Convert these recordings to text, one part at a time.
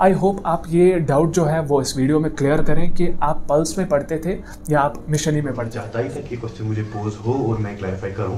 I hope आप ये doubt जो है वो इस वीडियो में क्लियर करें कि आप पल्स में पढ़ते थे या आप मिशनी में पढ़ते चाहता ही था कि क्वेश्चन मुझे पोज हो और मैं क्लैरिफाई करूं।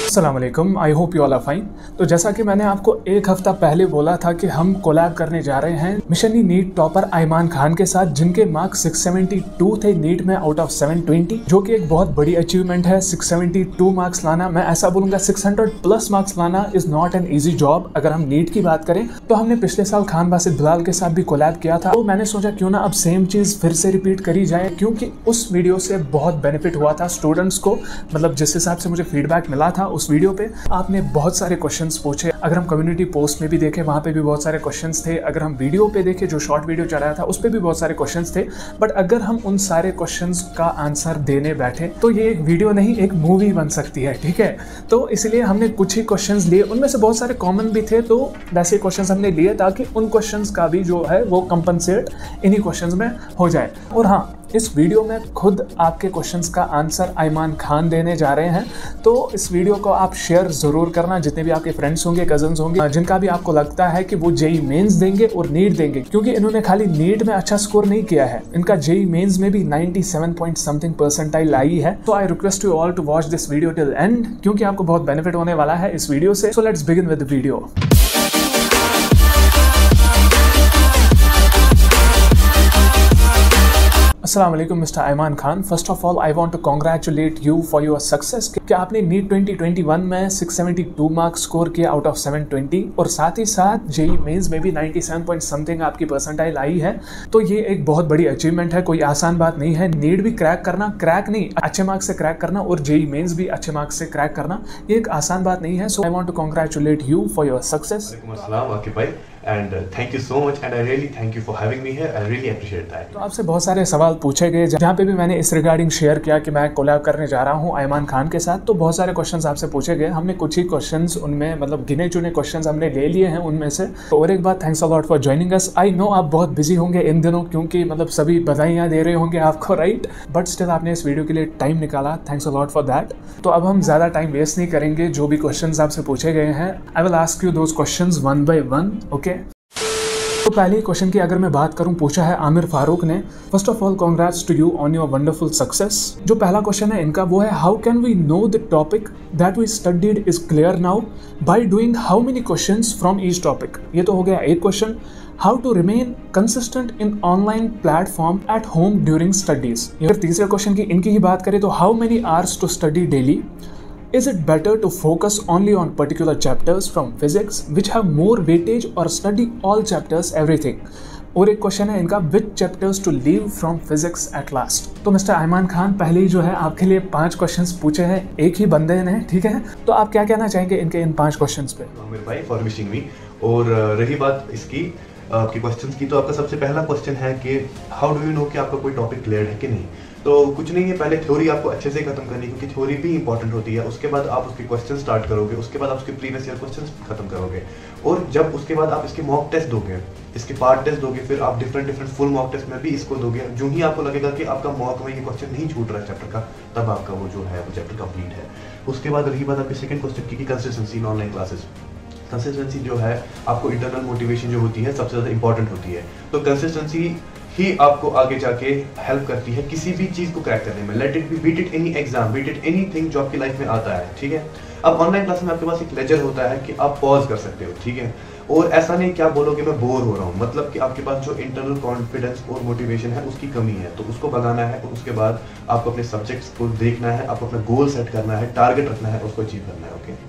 अस्सलाम वालेकुम, I hope you all are fine. तो जैसा कि मैंने आपको एक हफ्ता पहले बोला था कि हम कोलैब करने जा रहे हैं मिशनी नीट टॉपर आयमान खान के साथ, जिनके मार्क्स 672 थे नीट में आउट ऑफ 720, जो कि एक बहुत बड़ी अचीवमेंट है। 672 मार्क्स लाना, मैं ऐसा बोलूंगा 600 प्लस मार्क्स लाना is not an easy job. अगर हम नीट की बात करें तो हमने पिछले साल खान बासित बिलाल के साथ भी कोलैब किया था, तो मैंने सोचा क्यों ना अब सेम चीज फिर से रिपीट करी जाए, क्योंकि उस वीडियो से बहुत बेनिफिट हुआ था स्टूडेंट्स को। मतलब जिस हिसाब से मुझे फीडबैक मिला था उस वीडियो पे आपने बहुत सारे क्वेश्चंस पूछे। अगर हम कम्युनिटी पोस्ट में भी देखें वहाँ पे भी बहुत सारे क्वेश्चंस थे। अगर हम वीडियो पे देखें जो शॉर्ट वीडियो चढ़ाया था उस पे भी बहुत सारे क्वेश्चंस थे। बट अगर हम उन सारे क्वेश्चंस का आंसर देने बैठे तो ये एक वीडियो नहीं एक मूवी बन सकती है, ठीक है। तो इसलिए हमने कुछ ही क्वेश्चंस लिए, उनमें से बहुत सारे कॉमन भी थे, तो वैसे क्वेश्चंस हमने लिए ताकि उन क्वेश्चंस का भी जो है वो कंपनसेट इन्हीं क्वेश्चंस में हो जाए। और हाँ, इस वीडियो में खुद आपके क्वेश्चंस का आंसर आयमान खान देने जा रहे हैं, तो इस वीडियो को आप शेयर ज़रूर करना। जितने भी आपके फ्रेंड्स होंगे, कजन्स होंगे, जिनका भी आपको लगता है कि वो जेई मेंस देंगे और नीट देंगे, क्योंकि इन्होंने खाली नीट में अच्छा स्कोर नहीं किया है, इनका जेई मेंस में भी 97 पॉइंट समथिंग परसेंटाइल आई है। तो I request you all to watch this video till end, क्योंकि आपको बहुत बेनिफिट होने वाला है इस वीडियो से। So let's begin with the video. अस्सलाम वालेकुम mister Ayman Khan. First of all I want to congratulate you for your success कि आपने नीट 2021 में 672 मार्क्स स्कोर किया आउट ऑफ 720, और साथ ही साथ जेई मेंस में भी 97 पॉइंट समथिंग आपकी परसेंटाइल आई है। तो ये एक बहुत बड़ी अचीवमेंट है, कोई आसान बात नहीं है। नीट भी क्रैक करना, क्रैक नहीं अच्छे मार्क्स से क्रैक करना, और जेई मेंस भी अच्छे मार्क्स से क्रैक करना, ये एक आसान बात नहीं है। So I want to congratulate you for your success. And thank you so much and I really thank you for having me here. I really appreciate that. तो आपसे बहुत सारे सवाल पूछे गए, जहाँ पे भी मैंने इस रिगार्डिंग शेयर किया कि मैं कोलैब करने जा रहा हूँ आयमान खान के साथ, तो बहुत सारे क्वेश्चंस आपसे पूछे गए। हमने कुछ ही क्वेश्चंस उनमें मतलब गिने चुने क्वेश्चंस हमने ले लिए हैं उनमें से। तो और एक बात, thanks a lot for joining us. I know आप बहुत बिजी होंगे इन दिनों, क्योंकि मतलब सभी बधाइयाँ दे रहे होंगे आपको, राइट। बट स्टिल आपने इस वीडियो के लिए टाइम निकाला, thanks a lot for that. तो अब हम ज़्यादा टाइम वेस्ट नहीं करेंगे, जो भी क्वेश्चंस आपसे पूछे गए हैं I will ask you those questions one by one, okay. तो पहले क्वेश्चन की अगर मैं बात करूं, पूछा है आमिर फारूक ने। First of all congrats to you on your wonderful success. जो पहला क्वेश्चन है इनका वो है, how can we know the topic that we studied is clear now by doing how many questions from each topic. ये तो हो गया एक question. How to remain consistent in online platform at home during studies. अगर तीसरे question की इनकी ही बात करें तो how many hours to study daily. Is it better to focus only on particular chapters from physics which have more weightage or study all chapters everything? और एक क्वेश्चन है इनका, which chapters to leave from physics at last? तो mister Ayman Khan, पहले ही जो है आपके लिए 5 क्वेश्चंस पूछे हैं एक ही बंदे ने, ठीक है। तो आप क्या कहना चाहेंगे इनके इन 5 क्वेश्चंस पे? आमिर भाई फॉर विशिंग मी। और रही बात इसकी आपके क्वेश्चंस की, तो आपका सबसे पहला क्वेश्चन है कि हाउ डू यू नो कि आपका कोई टॉपिक क्लियर है कि नहीं। तो कुछ नहीं है, पहले थ्योरी आपको अच्छे से खत्म करनी, क्योंकि थ्योरी भी इंपॉर्टेंट होती है। उसके बाद आप उसके क्वेश्चन स्टार्ट करोगे, उसके बाद आप उसके प्रीवियस ईयर क्वेश्चन खत्म करोगे, और जब उसके बाद आप इसके मॉक टेस्ट दोगे, इसके पार्ट टेस्ट दोगे, फिर आप डिफरेंट फुल मॉक टेस्ट में भी इसको दोगे। जो ही आपको लगेगा कि आपका मॉक में ये क्वेश्चन नहीं छूट रहा है चैप्टर का, तब आपका वो जो है वो चैप्टर कंप्लीट है। उसके बाद रही बात आपके सेकंड क्वेश्चन की consistency in online classes. Consistency जो है आपको इंटरनल मोटिवेशन जो होती है सबसे ज़्यादा इंपॉर्टेंट होती है। तो कंसिस्टेंसी ही आपको आगे जाके हेल्प करती है किसी भी चीज़ को क्रैक करने में। Let it be, beat it any exam, beat it anything जो आपकी लाइफ में आता है, ठीक है। अब ऑनलाइन क्लास में आपके पास एक लेजर होता है कि आप पॉज कर सकते हो, ठीक है। और ऐसा नहीं कि आप बोलोगे मैं बोर हो रहा हूँ, मतलब कि आपके पास जो इंटरनल कॉन्फिडेंस और मोटिवेशन है उसकी कमी है, तो उसको भगाना है। और उसके बाद आपको अपने सब्जेक्ट्स को देखना है, आपको अपना गोल सेट करना है, टारगेट रखना है, उसको अचीव करना है, ओके।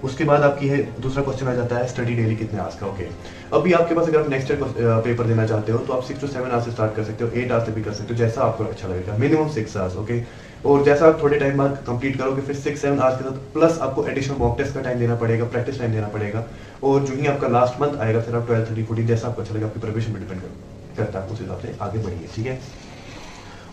उसके बाद आपकी है दूसरा क्वेश्चन आ जाता है स्टडी डेली कितने आवर्स का, ओके। अभी आपके पास अगर आप नेक्स्ट ईयर पेपर देना चाहते हो तो आप 6 to 7 आवर्स से स्टार्ट कर सकते हो, 8 आवर्स से भी कर सकते हो, जैसा आपको अच्छा लगेगा। Minimum 6 hours, okay. और जैसा आप थोड़े टाइम बाद कंप्लीट करोगे, फिर 6-7 आवर्स के साथ प्लस आपको एडिशनल मॉक टेस्ट का टाइम देना पड़ेगा, प्रैक्टिस टाइम देना पड़ेगा। और जो ही आपका लास्ट मंथ आएगा, फिर आप 12, 13, 14 जैसा आपको अच्छा लगेगा, आपकी प्रिपरेशन पर डिपेंड करता है, उस हिसाब से आगे बढ़िए, ठीक है।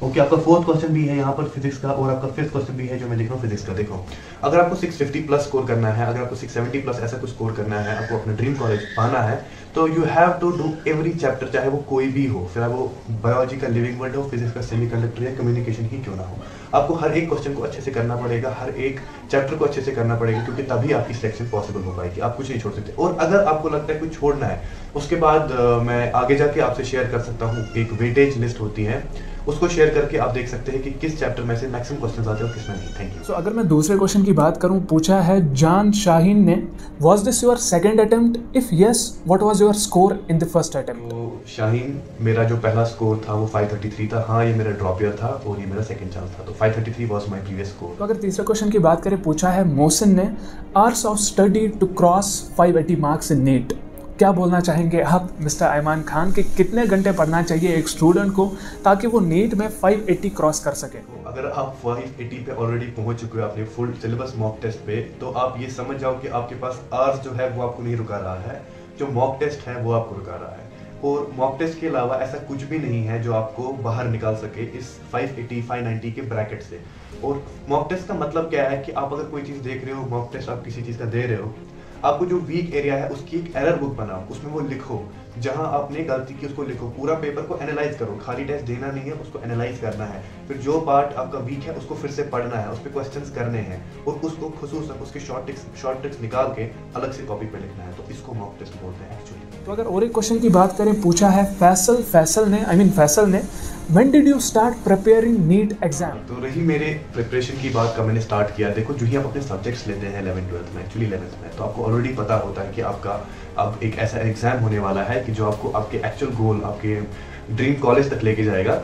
ओके, आपका फोर्थ क्वेश्चन भी है यहाँ पर फिजिक्स का, और आपका फिफ्थ क्वेश्चन भी है जो मैं लिख रहा हूँ फिजिक्स का। देखो, अगर आपको 650 प्लस स्कोर करना है, अगर आपको 670 प्लस ऐसा कुछ स्कोर करना है, आपको अपना ड्रीम कॉलेज पाना है, तो you have to do every chapter, चाहे वो कोई भी हो, फिर वो बायोलॉजी का लिविंग वर्ल्ड हो, फिजिक्स का सेमीकंडक्टर या कम्युनिकेशन ही क्यों ना हो। आपको हर एक क्वेश्चन को अच्छे से करना पड़ेगा, हर एक चैप्टर को अच्छे से करना पड़ेगा, क्योंकि तभी आपकी सिलेक्शन पॉसिबल हो पाएगी। आप कुछ नहीं छोड़ सकते। और अगर आपको लगता है कुछ छोड़ना है, उसके बाद मैं आगे जाके आपसे शेयर कर सकता हूँ, एक वेटेज लिस्ट होती है, उसको शेयर करके आप देख सकते हैं कि किस चैप्टर में से मैक्सिमम क्वेश्चंस आते हैं और किसमें नहीं। Thank you. सो अगर मैं दूसरे क्वेश्चन की बात करूं, पूछा है जान शाहीन ने, was this your second attempt? If yes, what was your score in the first attempt? तो शाहीन, मेरा जो पहला स्कोर था वो 533 था। हाँ, ये मेरा ड्रॉप ईयर था और ये मेरा सेकंड चांस था, तो 533 वाज माय प्रीवियस स्कोर। तो अगर तीसरे क्वेश्चन की बात करें, पूछा है मोहसिन ने, hours of study to cross 580 marks in NEET. क्या बोलना चाहेंगे आप मिस्टर आयमान खान कि कितने घंटे पढ़ना चाहिए एक स्टूडेंट को ताकि वो नीट में 580 क्रॉस कर सके? अगर आप 580 पे ऑलरेडी पहुंच चुके हो अपने फुल सिलेबस मॉक टेस्ट पे, तो आप ये समझ जाओ कि आपके पास आवर्स जो है वो आपको नहीं रुका रहा है, जो मॉक टेस्ट है वो आपको रुका रहा है। और मॉक टेस्ट के अलावा ऐसा कुछ भी नहीं है जो आपको बाहर निकाल सके इस 580 590 के ब्रैकेट से। और मॉक टेस्ट का मतलब क्या है कि आप अगर कोई चीज़ देख रहे हो, मॉक टेस्ट आप किसी चीज़ का दे रहे हो, आपको जो वीक एरिया है उसकी एक एरर बुक बनाओ, उसमें वो लिखो, जहां आपने गलती की उसको लिखो, पूरा पेपर को एनालाइज करो। खाली टेस्ट देना नहीं है, उसको एनालाइज करना है। फिर जो पार्ट आपका वीक है उसको फिर से पढ़ना है, उस पर क्वेश्चंस करने हैं और उसको खुसूसन उसके शॉर्ट ट्रिक्स निकाल के अलग से कॉपी पे लिखना है। तो इसको मॉक टेस्ट बोलते हैं एक्चुअली। तो अगर और एक क्वेश्चन की बात करें, पूछा है फैसल ने, When did you start preparing NEET exam? तो रही मेरे प्रिपरेशन की बात का, मैंने स्टार्ट किया। देखो, जो ही आप अपने सब्जेक्ट्स लेते हैं 11th-12th में, एक्चुअली 11th में, तो आपको ऑलरेडी पता होता है कि आपका अब एक ऐसा एग्जाम होने वाला है कि जो आपको आपके एक्चुअल गोल, आपके ड्रीम कॉलेज तक लेके जाएगा।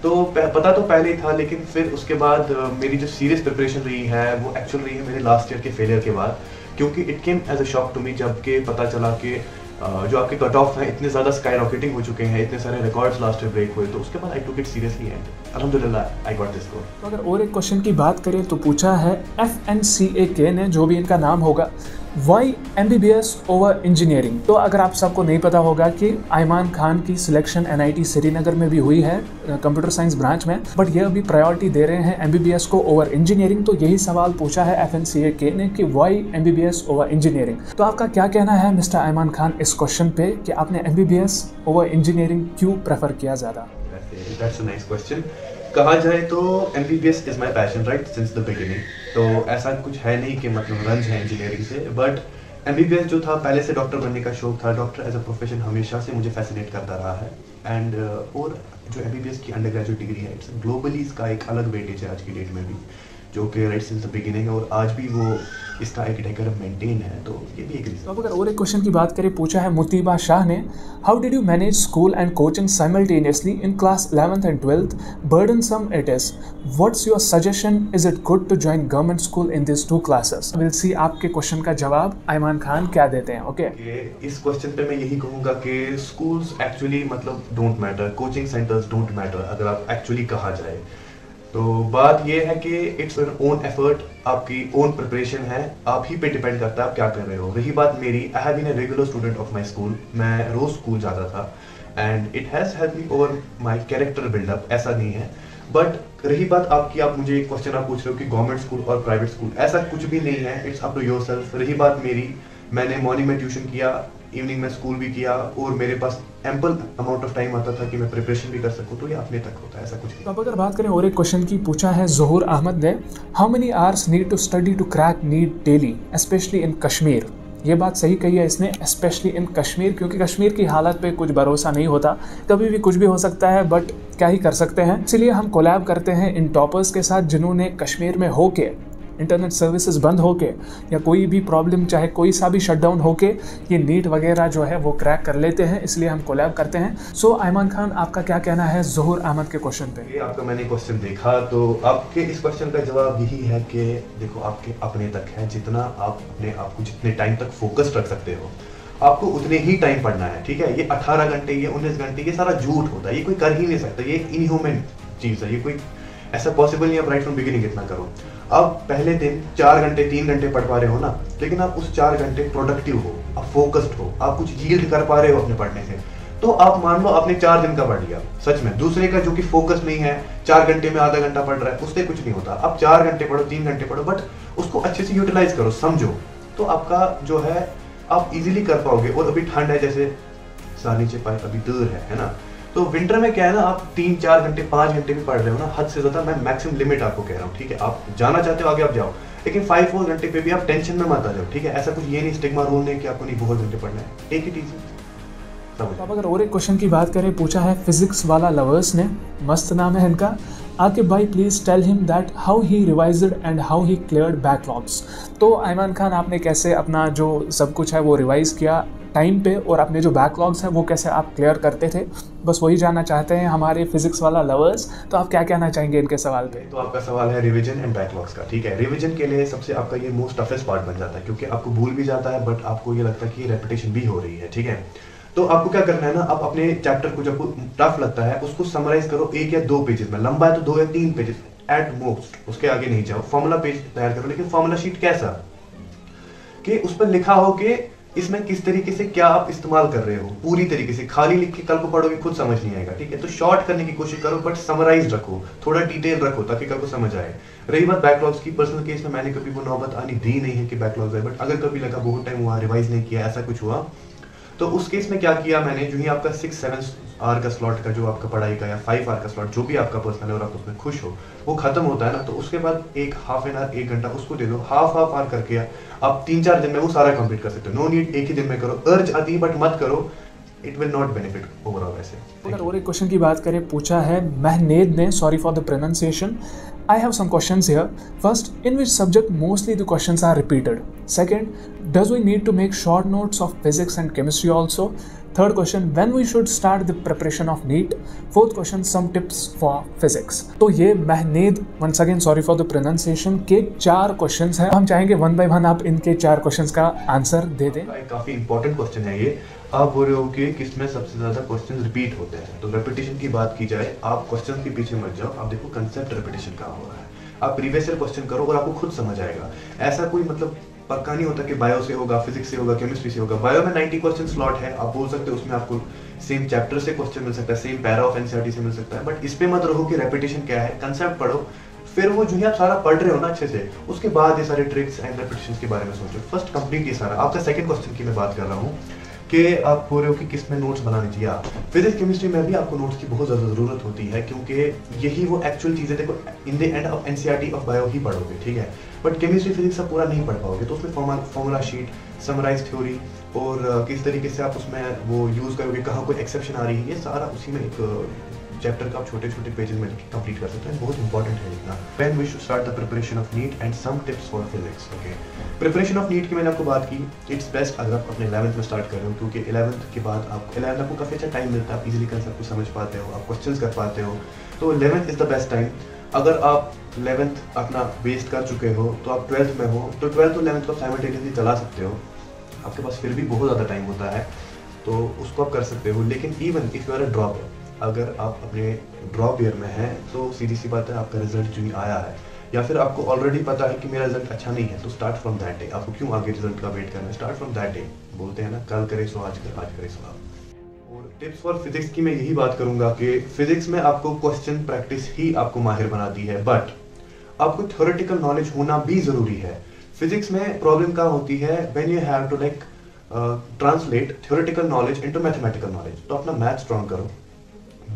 तो पता तो पहले ही था, लेकिन फिर उसके बाद मेरी जो सीरियस प्रिपरेशन रही है वो एक्चुअल रही है मेरे लास्ट ईयर के फेलियर के बाद, क्योंकि it came as a shock to me जबकि पता चला कि जो आपके कट ऑफ हैं इतने ज़्यादा स्काई रॉकेटिंग हो चुके हैं, इतने सारे रिकॉर्ड्स लास्ट ईयर ब्रेक हुए। तो उसके बाद आई टुक इट सीरियसली एंड अल्हम्दुलिल्लाह आई गॉट दिस स्कोर। तो अगर और एक क्वेश्चन की बात करें, तो पूछा है FNCAK ने, जो भी इनका नाम होगा, वाई MBBS ओवर इंजीनियरिंग? तो अगर आप सबको नहीं पता होगा कि आयमान खान की सिलेक्शन NIT श्रीनगर में भी हुई है कंप्यूटर साइंस ब्रांच में, बट ये अभी प्रायोरिटी दे रहे हैं MBBS को ओवर इंजीनियरिंग। तो यही सवाल पूछा है FNCAK ने कि वाई MBBS ओवर इंजीनियरिंग। तो आपका क्या कहना है मिस्टर आयमान खान इस क्वेश्चन पे कि आपने MBBS ओवर इंजीनियरिंग क्यों प्रेफर किया ज़्यादा? That's a nice question. कहा जाए तो MBBS is my passion right since the beginning. तो ऐसा कुछ है नहीं कि मतलब रंज है इंजीनियरिंग से, बट MBBS जो था, पहले से डॉक्टर बनने का शौक था। डॉक्टर एज अ प्रोफेशन हमेशा से मुझे फैसिनेट करता रहा है। एंड और जो MBBS की अंडर ग्रेजुएट डिग्री है, इट्स ग्लोबली इसका एक अलग वेटेज है आज की डेट में भी, जो कि राइट सिंस द बिगिनिंग है, और आज भी वो इसका एक डेकर मेंटेन है। तो ये भी एक रीजन। तो अगर और एक क्वेश्चन की बात करें, पूछा है मुतीबा शाह ने, how did you manage school and coaching simultaneously in class 11th and 12th? Burdensome it is. What's your suggestion? Is it good to join government school in these two classes? We'll see आपके question का जवाब Ayman Khan क्या देते हैं। Okay, इस question पे मैं यही कहूँगा कि स्कूल्स एक्चुअली मतलब don't matter, coaching centres don't matter अगर आप एक्चुअली कहा जाए। तो बात ये है कि इट्स एन ओन एफर्ट, आपकी ओन प्रिपरेशन है, आप ही पे डिपेंड करता है आप क्या कर रहे हो। रही बात मेरी, I have been a regular student of my school, मैं रोज स्कूल जाता था and it has help me over my character buildup, ऐसा नहीं है। बट रही बात आपकी, आप मुझे एक क्वेश्चन आप पूछ रहे हो कि गवर्नमेंट स्कूल और प्राइवेट स्कूल, ऐसा कुछ भी नहीं है, इट्स अप टू योरसेल्फ। रही बात मेरी, मैंने मॉर्निंग में ट्यूशन किया, इवनिंग में स्कूल भी किया, और मेरे पास एम्पल अमाउंट ऑफ टाइम आता था कि मैं प्रिपरेशन भी कर सकूं। तो ये अपने तक होता है, ऐसा कुछ नहीं। तो अब अगर बात करें और एक क्वेश्चन की, पूछा है ज़ोहर अहमद ने, how many hours need to study to crack NEET daily specially in Kashmir? ये बात सही कही है इसने, स्पेशली इन कश्मीर, क्योंकि कश्मीर की हालत पे कुछ भरोसा नहीं होता, कभी भी कुछ भी हो सकता है, बट क्या ही कर सकते हैं। इसलिए हम कोलैब करते हैं इन टॉपर्स के साथ जिन्होंने कश्मीर में होके, इंटरनेट सर्विसेज बंद होके या कोई भी प्रॉब्लम, चाहे कोई सा भी शटडाउन होके, ये नीट वगैरह जो है वो क्रैक कर लेते हैं, इसलिए हम कोलैब करते हैं। सो आयमान खान, आपका क्या कहना है ज़ोहर अहमद के क्वेश्चन पे? ये आपका मैंने क्वेश्चन देखा, तो आपके इस क्वेश्चन का जवाब यही है कि देखो, आपके अपने तक है, जितना आप अपने आप को जितने टाइम तक फोकस रख सकते हो, आपको उतने ही टाइम पढ़ना है। ठीक है, ये 18 घंटे, ये 19 घंटे, ये सारा झूठ होता है, ये कोई कर ही नहीं सकता, ये एक इनह्यूमन चीज़ है, ये कोई ऐसा पॉसिबल नहीं है राइट फ्रॉम बिगिनिंग इतना करो। अब पहले दिन 4 घंटे 3 घंटे पढ़ पा रहे हो ना, लेकिन आप उस 4 घंटे प्रोडक्टिव हो, आप फोकस्ड हो, आप कुछ यील्ड कर पा रहे हो अपने पढ़ने से, तो आप मान लो आपने 4 दिन का पढ़ लिया सच में। दूसरे का जो कि फोकस नहीं है, 4 घंटे में आधा घंटा पढ़ रहा है, उससे कुछ नहीं होता। आप 4 घंटे पढ़ो, 3 घंटे पढ़ो, बट उसको अच्छे से यूटिलाइज करो, समझो, तो आपका जो है आप इजीली कर पाओगे। और अभी ठंड है, जैसे सार नीचे पाए अभी दूर है ना, तो विंटर में क्या है ना, आप 3-4 घंटे 5 घंटे भी पढ़ रहे हो ना, हद से ज्यादा, मैं मैक्सिमम लिमिट आपको कह रहा हूँ, ठीक है। आप जाना चाहते हो आगे आप जाओ, लेकिन 5-4 घंटे पे भी आप टेंशन में मत आ जाओ, ठीक है। ऐसा कुछ ये नहीं स्टिग्मा रूल नहीं कि आपको नहीं बहुत घंटे पढ़ना है, टेक इट इजी। तो अब अगर और एक क्वेश्चन की बात करें, पूछा है फिजिक्स वाला लवर्स ने, मस्त नाम है इनका। आकिब भाई please tell him that how he revised and how he cleared backlogs. तो आयमान खान, आपने कैसे अपना जो सब कुछ है वो रिवाइज़ किया टाइम पे, और अपने जो बैकलॉग्स हैं वो कैसे आप क्लियर करते थे, बस वही जानना चाहते हैं हमारे फिजिक्स वाला लवर्स। तो आप क्या कहना चाहेंगे इनके सवाल पे? तो आपका सवाल है रिवीजन एंड बैकलॉग्स का, ठीक है। रिवीजन के लिए सबसे आपका ये मोस्ट टफेस्ट पार्ट बन जाता है, क्योंकि आपको भूल भी जाता है, बट आपको ये लगता है कि रेपिटेशन भी हो रही है, ठीक है। तो आपको क्या करना है ना, आप अपने चैप्टर को जब टफ लगता है उसको समराइज करो 1 या 2 पेजेस में, लंबा है तो 2 या 3 पेजेस एट मोस्ट, उसके आगे नहीं जाओ। फॉर्मूला पेज तैयार करो, लेकिन फॉर्मूला शीट कैसा कि उस पर लिखा हो कि इसमें किस तरीके से क्या आप इस्तेमाल कर रहे हो, पूरी तरीके से। खाली लिख के कल को पढ़ोगे खुद समझ नहीं आएगा, ठीक है। तो शॉर्ट करने की कोशिश करो, बट समराइज रखो, थोड़ा डिटेल रखो, ताकि कल को समझ आए। रही बात बैकलॉग्स की, पर्सनल केस में मैंने कभी वो नौबत आनी दी नहीं है कि बैकलॉग्स है, बट अगर कभी लगा बहुत टाइम हुआ रिवाइज नहीं किया, ऐसा कुछ हुआ, तो उस केस में क्या किया मैंने, जो ही आपका 6-7 आवर का स्लॉट का जो आपका पढ़ाई का, या 5 आवर का स्लॉट जो भी आपका पर्सनल है और आप उसमें खुश हो, वो खत्म होता है ना, तो उसके बाद एक हाफ एन आवर 1 घंटा उसको दे दो। हाफ आवर करके आप 3-4 दिन में वो सारा कंप्लीट कर सकते हो। नो नीड एक ही दिन में करो, अर्ज आती है बट मत करो, it will not benefit overall. वैसे अगर और एक क्वेश्चन की बात करें, पूछा है महनेद ने, sorry for the pronunciation. I have some questions here. First, in which subject mostly the questions are repeated? Second, does we need to make short notes of physics and chemistry also? Third question, when we should start the preparation of NEET? Fourth question, some tips for physics. तो ये महनेद, once again sorry for the pronunciation, के 4 questions हैं। हम चाहेंगे one by one आप इनके 4 questions का answer दे दें। काफी इंपॉर्टेंट क्वेश्चन है ये। आप बोल रहे हो कि किसमें सबसे ज्यादा क्वेश्चन रिपीट होते हैं, तो रेपिटेशन की बात की जाए, आप क्वेश्चन के पीछे मत जाओ, आप देखो कंसेप्ट रेपिटेशन कहाँ हो रहा है। आप प्रीवियस ईयर क्वेश्चन करो और आपको खुद समझ आएगा। ऐसा कोई मतलब पक्का नहीं होता कि बायो से होगा, फिजिक्स से होगा, केमिस्ट्री से होगा। बायो में 90 क्वेश्चन स्लॉट है, आप बोल सकते हो उसमें आपको सेम चैप्टर से क्वेश्चन मिल सकता है, सेम पैरा ऑफ एनसीईआरटी से मिल सकता है, बट इस पे मत रहो कि रेपिटेशन क्या है। कंसेप्ट पढ़ो, फिर वो जो है आप सारा पढ़ रहे हो ना अच्छे से, उसके बाद ये सारे ट्रिक्स एंड रेपिटेशन के बारे में सोचो। फर्स्ट कंप्लीट ये सारा। आपका सेकंड क्वेश्चन की मैं बात कर रहा हूँ कि आप बोल रहे हो कि किस में नोट्स बनाने चाहिए। फिजिक्स केमिस्ट्री में भी आपको नोट्स की बहुत ज़्यादा ज़रूरत होती है, क्योंकि यही वो एक्चुअल चीज़ें, देखो in the end of NCERT of bio ही पढ़ोगे, ठीक है। बट केमिस्ट्री फिजिक्स आप पूरा नहीं पढ़ पाओगे, तो उसमें फॉर्मूला शीट, समराइज थ्योरी, और किस तरीके से आप उसमें वो यूज़ करोगे, कहाँ कोई एक्सेप्शन आ रही है, ये सारा उसी में एक चैप्टर का आप छोटे छोटे पेजेस में कंप्लीट कर सकते हैं। बहुत इंपॉर्टेंट है इतना। When we should start the preparation of NEET and some tips for physics. Okay, preparation of NEET की मैंने आपको बात की। इट्स बेस्ट अगर आप अपने 11th में स्टार्ट कर रहे हो, क्योंकि 11th के बाद आप 11th आपको काफ़ी अच्छा टाइम मिलता है, आप इजीली कंसेप्ट को समझ पाते हो, आप क्वेश्चंस कर पाते हो, तो 11th is the best time. अगर आप 11th अपना वेस्ट कर चुके हो तो आप 12th में हो, तो 12th और 11th को आप साइमल्टेनियसली चला सकते हो। आपके पास फिर भी बहुत ज़्यादा टाइम होता है, तो उसको आप कर सकते हो। लेकिन even if you are a drop, अगर आप अपने ड्रॉप ईयर में हैं, तो सीधी सी बात है आपका रिजल्ट जो ही आया है, या फिर आपको ऑलरेडी पता है कि मेरा रिजल्ट अच्छा नहीं है, तो स्टार्ट फ्रॉम दैट डे। आपको क्यों आगे रिजल्ट का वेट करना है, स्टार्ट फ्रॉम दैट डे। बोलते हैं ना, कल करे सो आज कर, आज करे सो अब। और टिप्स फॉर फिजिक्स की मैं यही बात करूंगा कि फिजिक्स में आपको क्वेश्चन प्रैक्टिस ही आपको माहिर बनाती है, बट आपको थ्योरेटिकल नॉलेज होना भी जरूरी है। फिजिक्स में प्रॉब्लम क्या होती है, when you have to like translate theoretical knowledge into mathematical knowledge. तो अपना मैथ स्ट्रॉन्ग करो,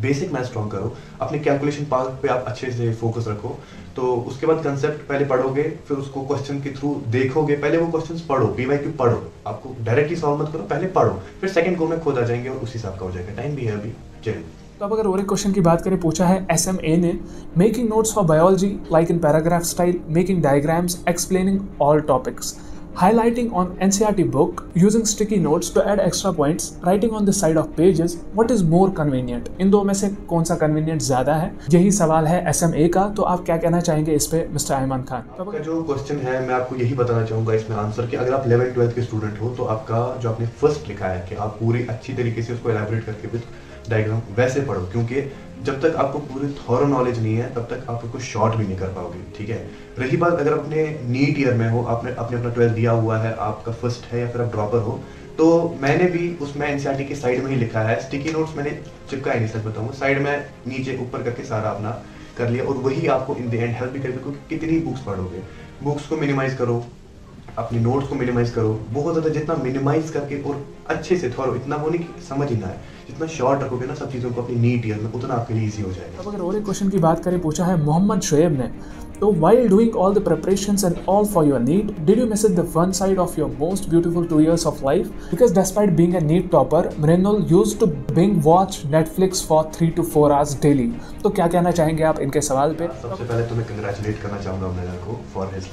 बेसिक मैथ स्ट्रॉन्ग करो, अपने कैलकुलेशन पार्ट पे आप अच्छे से फोकस रखो। तो उसके बाद कंसेप्ट पहले पढ़ोगे, फिर उसको क्वेश्चन के थ्रू देखोगे। पहले वो क्वेश्चंस पढ़ो, पीवाईक्यू पढ़ो, आपको डायरेक्टली सॉल्व मत करो, पहले पढ़ो, फिर सेकंड को में खुद आ जाएंगे और उसी हिसाब का हो जाएगा। टाइम भी है अभी, चलिए। तो अब अगर और एक क्वेश्चन की बात करें, पूछा है SMA ने, making notes for biology like in paragraph style, making diagrams, explaining all topics, highlighting on NCERT book, using sticky notes to add extra points, writing on the side of pages, what is more convenient? इन दो में से कौन सा convenient ज़्यादा है? यही सवाल है SMA का। तो आप क्या कहना चाहेंगे इस पे मिस्टर आयमान खान? आपका जो क्वेश्चन है, मैं आपको यही बताना चाहूँगा इसमें आंसर कि अगर आप 11th-12th के स्टूडेंट हो, तो आपका जो आपने फर्स्ट लिखा है कि आप पूरी अच्छी तरीके से उसको एलैबोरेट करके विद डायग्राम वैसे पढ़ो, क्योंकि जब तक आपको पूरी थॉरो नॉलेज नहीं है तब तक आप उसको शॉर्ट भी नहीं कर पाओगे, ठीक है। रही बात, अगर अपने नीट ईयर में हो, आपने अपना 12th दिया हुआ है, आपका फर्स्ट है या फिर आप ड्रॉपर हो, तो मैंने भी उसमें एनसीईआरटी की साइड में ही लिखा है। स्टिकी नोट्स मैंने चिपकाए नहीं, सच बताऊंगा, साइड में नीचे ऊपर करके सारा अपना कर लिया, और वही आपको इन द एंड हेल्प भी करेगा। क्योंकि कितनी बुक्स पढ़ोगे, बुक्स को मिनिमाइज करो, अपनी नोट्स को मिनिमाइज करो बहुत ज़्यादा, जितना मिनिमाइज करके और अच्छे से थोड़ा, इतना वो नहीं कि समझ ही ना आए, जितना शॉर्ट रखोगे ना सब चीज़ों को अपनी नीट ईयर में, उतना आपके लिए ईजी हो जाएगा। अब अगर और एक क्वेश्चन की बात करें, पूछा है मोहम्मद शुएब ने, तो while doing all the preparations and all for your NEET, did you miss the fun side of your most beautiful 2 years of life? Because despite being a NEET topper, Mrinal used to binge watch Netflix for 3 to 4 hours daily. तो क्या कहना चाहेंगे आप इनके सवाल पे? सबसे पहले तो मैं कंग्रेचुलेट करना चाहूँगा मृणाल को फॉर हिज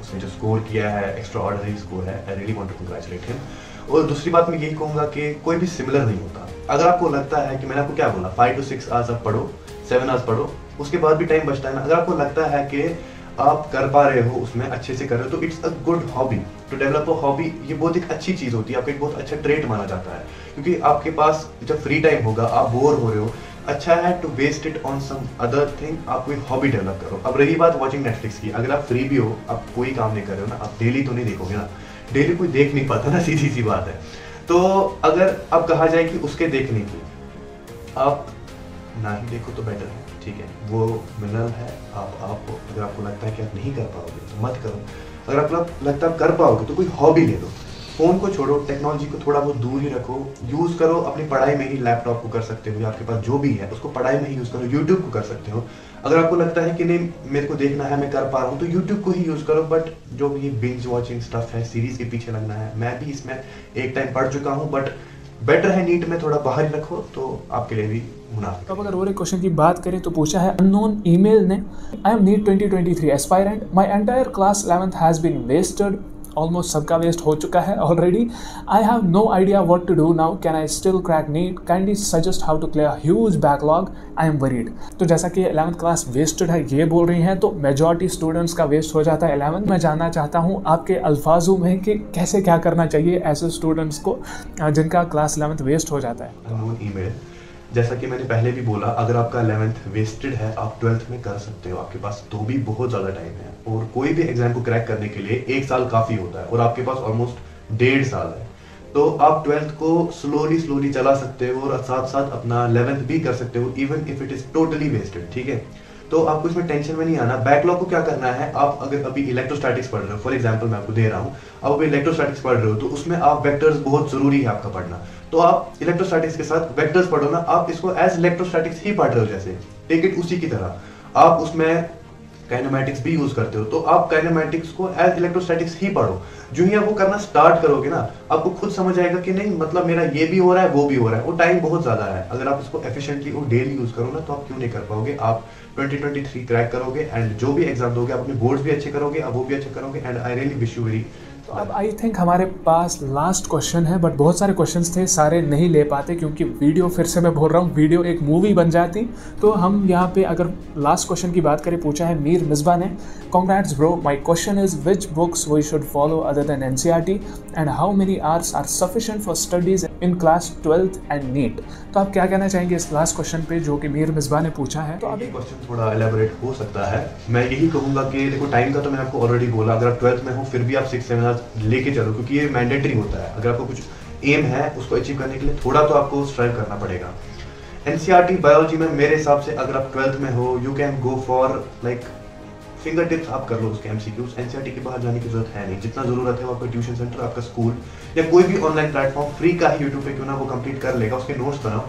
उसने जो स्कोर किया है, एक्स्ट्रा ऑर्डिनरी स्कोर है, I really want to congratulate him. और दूसरी बात मैं यही कहूँगा कि कोई भी सिमिलर नहीं होता। अगर आपको लगता है कि मैंने आपको क्या बोला 5 to 6 आवर्स आप पढ़ो, 7 आवर्स पढ़ो, उसके बाद भी टाइम बचता है ना, अगर आपको लगता है कि आप कर पा रहे हो, उसमें अच्छे से कर रहे हो, तो it's a good hobby to develop a hobby. ये बहुत एक अच्छी चीज़ होती है, आपका एक बहुत अच्छा ट्रेट माना जाता है, क्योंकि आपके पास जब फ्री टाइम होगा, आप बोर हो रहे हो, अच्छा है to waste it on some other thing, आप कोई हॉबी डेवलप करो। अब रही बात वॉचिंग नेटफ्लिक्स की, अगर आप फ्री भी हो, आप कोई काम नहीं कर रहे हो ना, आप डेली तो नहीं देखोगे ना, डेली कोई देख नहीं पाता ना, सीधी सी बात है। तो अगर अब कहा जाए कि उसके देखने की आप ना ही देखो तो बेटर है, ठीक है, वो मिनरल है। आप अगर आपको लगता है कि आप नहीं कर पाओगे तो मत करो, अगर आपको लगता है आप कर पाओगे तो कोई हॉबी ले लो। फ़ोन को छोड़ो, टेक्नोलॉजी को थोड़ा बहुत दूर ही रखो, यूज़ करो अपनी पढ़ाई में ही। लैपटॉप को कर सकते हो या आपके पास जो भी है उसको पढ़ाई में ही यूज़ करो, यूट्यूब को कर सकते हो। अगर आपको लगता है कि नहीं मेरे को देखना है, मैं कर पा रहा हूँ, तो यूट्यूब को ही यूज़ करो। बट जो भी बिंज वॉचिंग स्टफ है, सीरीज़ के पीछे लगना है, मैं भी इसमें एक टाइम पढ़ चुका हूँ, बट बेटर है नीट में थोड़ा बाहर ही रखो, तो आपके लिए भी मुनाफा। अब अगर और एक क्वेश्चन की बात करें, तो पूछा है अननोन ईमेल ने, I am NEET 2023 aspirant, my entire class 11th has been wasted, almost सबका वेस्ट हो चुका है already, I have no idea what to do now, can I still crack NEET, kindly suggest how to clear huge backlog, I am worried. तो जैसा कि 11th class wasted है ये बोल रही हैं, तो मेजॉरिटी स्टूडेंट्स का वेस्ट हो जाता है 11th। मैं जानना चाहता हूँ आपके अल्फाजों में कि कैसे क्या करना चाहिए ऐसे स्टूडेंट्स को जिनका क्लास 11th वेस्ट हो जाता है। अननोन ईमेल, जैसा कि मैंने पहले भी बोला, अगर आपका 11th वेस्टेड है, आप 12th में कर सकते हो, आपके पास तो भी बहुत ज़्यादा टाइम है। और कोई भी एग्जाम को क्रैक करने के लिए 1 साल काफ़ी होता है, और आपके पास ऑलमोस्ट 1.5 साल है। तो आप 12th को स्लोली चला सकते हो और साथ साथ अपना 11th भी कर सकते हो, even if it is totally wasted, ठीक है। तो आपको इसमें टेंशन में नहीं आना। बैकलॉग को क्या करना है, आप अगर अभी इलेक्ट्रोस्टैटिक्स पढ़ रहे हो, फॉर एग्जांपल मैं आपको दे रहा हूँ, आप अभी इलेक्ट्रोस्टैटिक्स पढ़ रहे हो, तो उसमें आप वेक्टर्स बहुत जरूरी है आपका पढ़ना, तो आप इलेक्ट्रोस्टैटिक्स के साथ वेक्टर्स पढ़ो ना, आप इसको एज इलेक्ट्रोस्टैटिक्स ही पढ़ रहे हो, जैसे टेक इट उसी की तरह। आप उसमें काइनेमैटिक्स भी यूज करते हो, तो आप काइनेमैटिक्स को एज इलेक्ट्रोस्टैटिक्स ही पढ़ो। जो ही आप वो करना स्टार्ट करोगे ना, आपको खुद समझ आएगा कि नहीं मतलब मेरा ये भी हो रहा है, वो भी हो रहा है। वो टाइम बहुत ज्यादा है, अगर आप इसको एफिशिएंटली और डेली यूज करो ना, तो आप क्यों नहीं कर पाओगे। आप 2023 क्रैक करोगे, एंड जो भी एग्जाम दोगे, आप अपने बोर्ड्स भी अच्छे करोगे, आप वो भी अच्छे करोगे, and I really wish you very. तो अब आई थिंक हमारे पास लास्ट क्वेश्चन है, बट बहुत सारे क्वेश्चंस थे, सारे नहीं ले पाते क्योंकि वीडियो, फिर से मैं बोल रहा हूँ, वीडियो एक मूवी बन जाती। तो हम यहाँ पे अगर लास्ट क्वेश्चन की बात करें, पूछा है मीर मिसबा ने, congrats bro, my question is which books we should follow other than NCERT and how many hours are sufficient for studies in class 12th and NEET. तो आप क्या कहना चाहेंगे इस लास्ट क्वेश्चन पे जो कि मीर मिसबा ने पूछा है? तो अभी क्वेश्चन थोड़ा एलैबोरेट हो सकता है। मैं यही कहूँगा कि देखो टाइम का तो मैंने आपको ऑलरेडी बोला, अगर आप 12th में हो फिर भी आप 6-7 आवर्स लेके चलो, क्योंकि ये मैंडेटरी होता है। अगर आपको कुछ एम है उसको अचीव करने के लिए थोड़ा तो आपको स्ट्राइव करना पड़ेगा। एनसीईआरटी बायोलॉजी में मेरे हिसाब से अगर आप 12th में हो, you can go for like finger tips, आप कर लो उसके एमसीक्यूज। एनसीईआरटी के बाहर जाने की जरूरत है नहीं, जितना जरूरत है वो आपका ट्यूशन सेंटर, आपका स्कूल या कोई भी ऑनलाइन प्लेटफॉर्म फ्री का ही यूट्यूब पे क्यों ना वो कंप्लीट कर लेगा, उसके नोट्स बनाओ।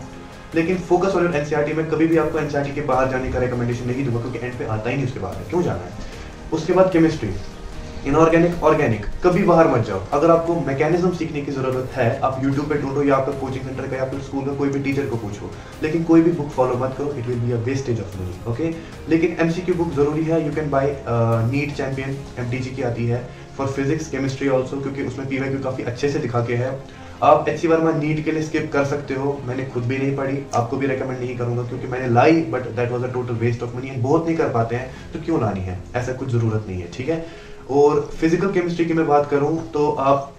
लेकिन फोकस ऑन एनसीईआरटी में कभी भी आपको एनसीईआरटी के बाहर जाने का रिकमेंडेशन नहीं दूंगा, क्योंकि एंड पे आता ही नहीं उसके बाहर, क्यों जाना है। उसके बाद केमिस्ट्री, इनऑर्गेनिक, ऑर्गेनिक, कभी बाहर मत जाओ। अगर आपको मैकेनिज्म सीखने की जरूरत है, आप यूट्यूब पे ढूंढो या आपका कोचिंग सेंटर का या फिर स्कूल का कोई भी टीचर को पूछो, लेकिन कोई भी बुक फॉलो मत करो, it will be a wastage of money, okay. लेकिन एमसीक्यू बुक जरूरी है, you can buy NEET champion MTG की आती है फॉर फिजिक्स केमिस्ट्री ऑल्सो, क्योंकि उसमें पीवाईक्यू काफी अच्छे से दिखा के है। आप एचसी वर्मा नीट के लिए स्किप कर सकते हो, मैंने खुद भी नहीं पढ़ी, आपको भी रेकमेंड नहीं करूंगा, क्योंकि मैंने लाई but that was a total waste of money. बहुत नहीं कर पाते हैं तो क्यों लानी है, ऐसा कुछ जरूरत नहीं है, ठीक है। और फिजिकल केमिस्ट्री की मैं बात करूं तो आप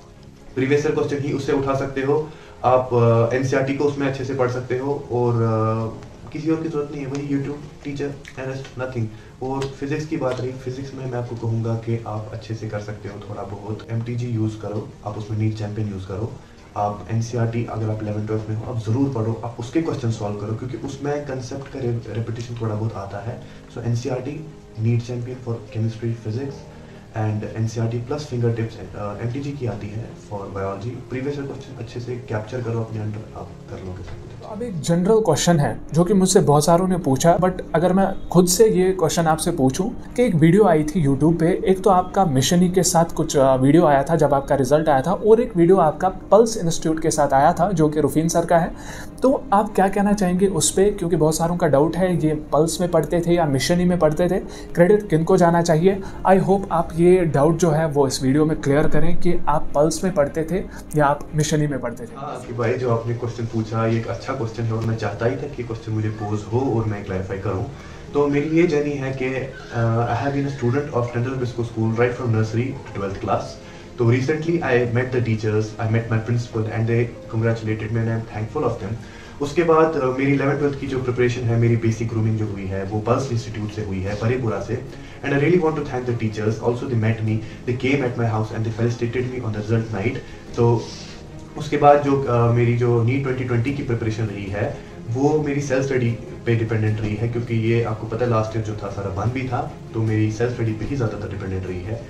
प्रीवियस ईयर क्वेश्चन ही उससे उठा सकते हो, आप एनसीईआरटी को उसमें अच्छे से पढ़ सकते हो, और किसी और की जरूरत नहीं है, वही यूट्यूब, टीचर एंड नथिंग। और फिजिक्स की बात रही, फिजिक्स में मैं आपको कहूँगा कि आप अच्छे से कर सकते हो, थोड़ा बहुत एमटीजी यूज़ करो, आप उसमें नीट चैंपियन यूज़ करो। आप एनसीईआरटी अगर आप 11th-12th में हो आप ज़रूर पढ़ो, आप उसके क्वेश्चन सॉल्व करो, क्योंकि उसमें कंसेप्ट का रेपिटेशन थोड़ा बहुत आता है। So NCERT, NEET champion for chemistry, physics, and NCERT plus fingertips MTG की आती है फॉर बायोलॉजी। प्रीवियस क्वेश्चन अच्छे से कैप्चर करो अपने अंडर, आप कर लोगे सब कुछ। अब एक जनरल क्वेश्चन है जो कि मुझसे बहुत सारों ने पूछा, बट अगर मैं खुद से ये क्वेश्चन आपसे पूछूं कि एक वीडियो आई थी यूट्यूब पे, एक तो आपका मिशनी के साथ कुछ वीडियो आया था जब आपका रिजल्ट आया था, और एक वीडियो आपका पल्स इंस्टीट्यूट के साथ आया था जो कि रुफीन सर का है। तो आप क्या कहना चाहेंगे उस पर, क्योंकि बहुत सारों का डाउट है ये पल्स में पढ़ते थे या मिशनी में पढ़ते थे, क्रेडिट किनको जाना चाहिए। आई होप आप ये डाउट जो है वो इस वीडियो में क्लियर करें कि आप पल्स में पढ़ते थे या आप मिशनी में पढ़ते थे। हाँ कि भाई, जो आपने क्वेश्चन पूछा ये एक अच्छा क्वेश्चन है और मैं चाहता ही था कि क्वेश्चन मुझे पोज हो और मैं क्लैरिफाई करूं। तो मेरी ये जर्नी है कि I have been a student of Central Biscoe school right from nursery to 12th class. तो recently I met the teachers, I met my principal and they congratulated me and I am thankful of them. उसके बाद मेरी 11th-12th की जो preparation है, मेरी basic grooming जो हुई है वो पल्स इंस्टीट्यूट से हुई है, परेपुरा से। And I really want to thank the teachers, also they met me, they came at my house and they felicitated me on the result night. तो उसके बाद जो मेरी जो नीट 2020 की प्रिपरेशन रही है वो मेरी सेल्फ स्टडी पे डिपेंडेंट रही है, क्योंकि ये आपको पता है लास्ट ईयर जो था सारा बंद भी था, तो मेरी सेल्फ स्टडी पे ही ज़्यादातर डिपेंडेंट रही है।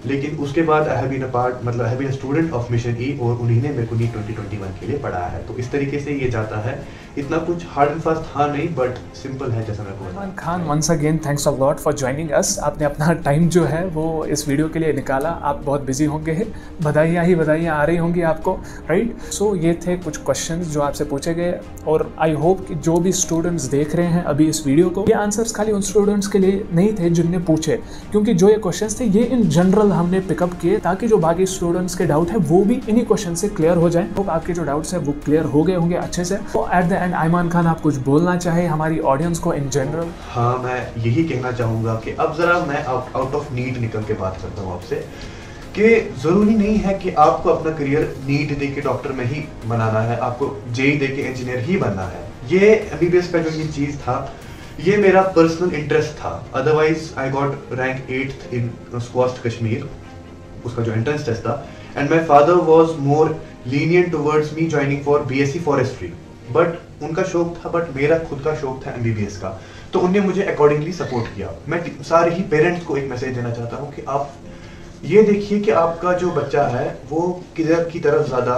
लेकिन उसके बाद I have been a part, मतलब I have been a student of mission E, और उन्हीं ने मेरे को नीट 2021 के लिए पढ़ाया है। तो इस तरीके से ये जाता है, इतना कुछ हार्ड एंड फास्ट था नहीं, बट सिंपल है जैसा मेरे को। Ayman Khan, once again thanks a lot for joining us. आपने अपना टाइम जो है वो इस वीडियो के लिए निकाला। आप बहुत बिजी होंगे, बधाइयाँ ही बधाइयाँ आ रही होंगी आपको, राइट। सो ये थे कुछ क्वेश्चंस जो आपसे पूछे गए, और आई होप कि जो भी स्टूडेंट्स देख रहे हैं अभी इस वीडियो को, ये आंसर्स खाली उन स्टूडेंट्स के लिए नहीं थे जिनने पूछे, क्योंकि जो ये क्वेश्चंस थे ये इन जनरल हमने पिकअप किए ताकि जो बाकी स्टूडेंट्स के डाउट है वो भी इन्हीं क्वेश्चन से क्लियर हो जाए। होप आपके जो डाउट्स है वो क्लियर हो गए होंगे अच्छे से। तो at the end Ayman Khan, आप कुछ बोलना चाहे हमारी ऑडियंस को इन जनरल? हाँ, मैं यही कहना चाहूँगा कि अब ज़रा मैं आउट ऑफ नीट निकल के बात करता हूँ आपसे, कि ज़रूरी नहीं है कि आपको अपना करियर नीट दे के डॉक्टर में ही बनाना है, आपको जेई दे के इंजीनियर ही बनना है। ये एमबीबीएस का जो ये चीज़ था, ये मेरा पर्सनल इंटरेस्ट था। Otherwise I got rank 8th इन स्क्वास्ट कश्मीर, उसका जो एंट्रेंस टेस्ट था, and my father was more lenient towards me joining for BSc forestry. But उनका शौक था, बट मेरा खुद का शौक था एमबीबीएस का, तो उनने मुझे अकॉर्डिंगली सपोर्ट किया। मैं सारे ही पेरेंट्स को एक मैसेज देना चाहता हूँ कि आप ये देखिए कि आपका जो बच्चा है वो किधर की तरफ ज़्यादा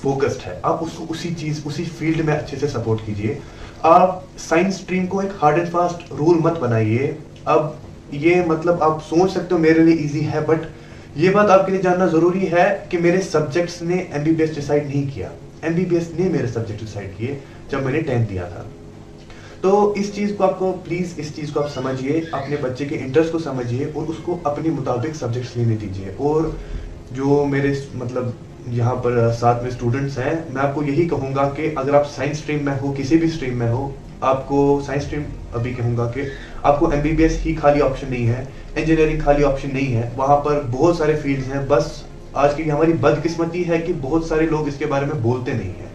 फोकस्ड है, आप उसको उसी फील्ड में अच्छे से सपोर्ट कीजिए। आप साइंस स्ट्रीम को एक हार्ड एंड फास्ट रूल मत बनाइए। अब ये मतलब आप सोच सकते हो मेरे लिए इजी है, बट ये बात आपके लिए जानना जरूरी है कि मेरे सब्जेक्ट्स ने एमबीबीएस डिसाइड नहीं किया, एमबीबीएस ने मेरे सब्जेक्ट डिसाइड किए जब मैंने 10th दिया था। तो इस चीज़ को आपको प्लीज़, इस चीज़ को आप समझिए, अपने बच्चे के इंटरेस्ट को समझिए और उसको अपने मुताबिक सब्जेक्ट्स लेने दीजिए। और जो मेरे मतलब यहाँ पर साथ में स्टूडेंट्स हैं, मैं आपको यही कहूँगा कि अगर आप साइंस स्ट्रीम में हो, किसी भी स्ट्रीम में हो, आपको साइंस स्ट्रीम अभी कहूँगा कि आपको एमबीबीएस ही खाली ऑप्शन नहीं है, इंजीनियरिंग खाली ऑप्शन नहीं है, वहाँ पर बहुत सारे फील्ड्स हैं। बस आज की हमारी बदकिस्मती है कि बहुत सारे लोग इसके बारे में बोलते नहीं हैं,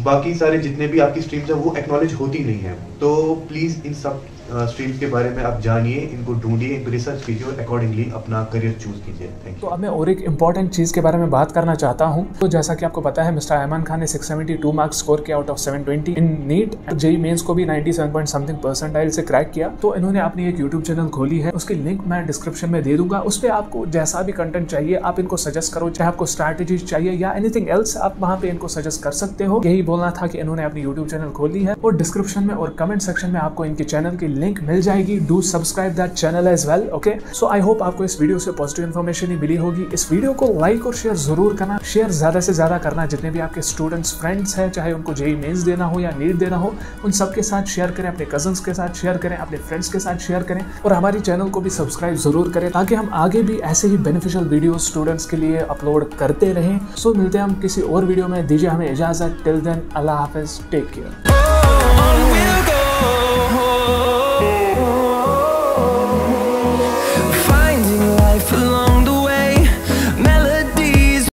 बाकी सारे जितने भी आपकी स्ट्रीम्स हैं वो एक्नॉलेज होती नहीं है। तो प्लीज़ इन सब स्ट्रीम्स के बारे में आप जानिए, इनको ढूंढिए, इनको रिसर्च कीजिए और अकॉर्डिंगली अपना करियर चूज कीजिए। Thank you. तो अब मैं और एक इंपॉर्टेंट चीज़ के बारे में बात करना चाहता हूं। तो जैसा कि आपको पता है, मिस्टर अयमान खान ने 672 मार्क्स स्कोर किया out of 720 in NEET. JEE mains को भी 97 परसेंटाइल से क्रैक किया। तो इन्होंने अपनी एक यूट्यूब चैनल खोली है, उसकी लिंक मैं डिस्क्रिप्शन में दे दूंगा। उस पर आपको जैसा भी कंटेंट चाहिए आप इनको सजेस्ट करो, चाहे आपको स्ट्रैटेजीज चाहिए या एनीथिंग एल्स, आप वहाँ पे इनको सजेस्ट कर सकते हो। यही बोलना था कि इन्होंने अपनी यूट्यूब चैनल खोली है, और डिस्क्रिप्शन में और कमेंट सेक्शन में आपको इनके चैनल की लिंक मिल जाएगी। Do subscribe that channel as well, okay. So I hope आपको इस वीडियो से पॉजिटिव इन्फॉर्मेशन ही मिली होगी। इस वीडियो को लाइक और शेयर जरूर करना, शेयर ज्यादा से ज्यादा करना। जितने भी आपके स्टूडेंट्स फ्रेंड्स हैं, चाहे उनको जेई मेंस देना हो या नीट देना हो, उन सबके साथ शेयर करें, अपने कजन्स के साथ शेयर करें, अपने फ्रेंड्स के साथ शेयर करें, और हमारी चैनल को भी सब्सक्राइब जरूर करें ताकि हम आगे भी ऐसे ही बेनिफिशियल वीडियो स्टूडेंट्स के लिए अपलोड करते रहें। सो मिलते हैं हम किसी और वीडियो में, दीजिए हमें इजाजत। टिल देन, अल्लाह हाफिज, टेक केयर।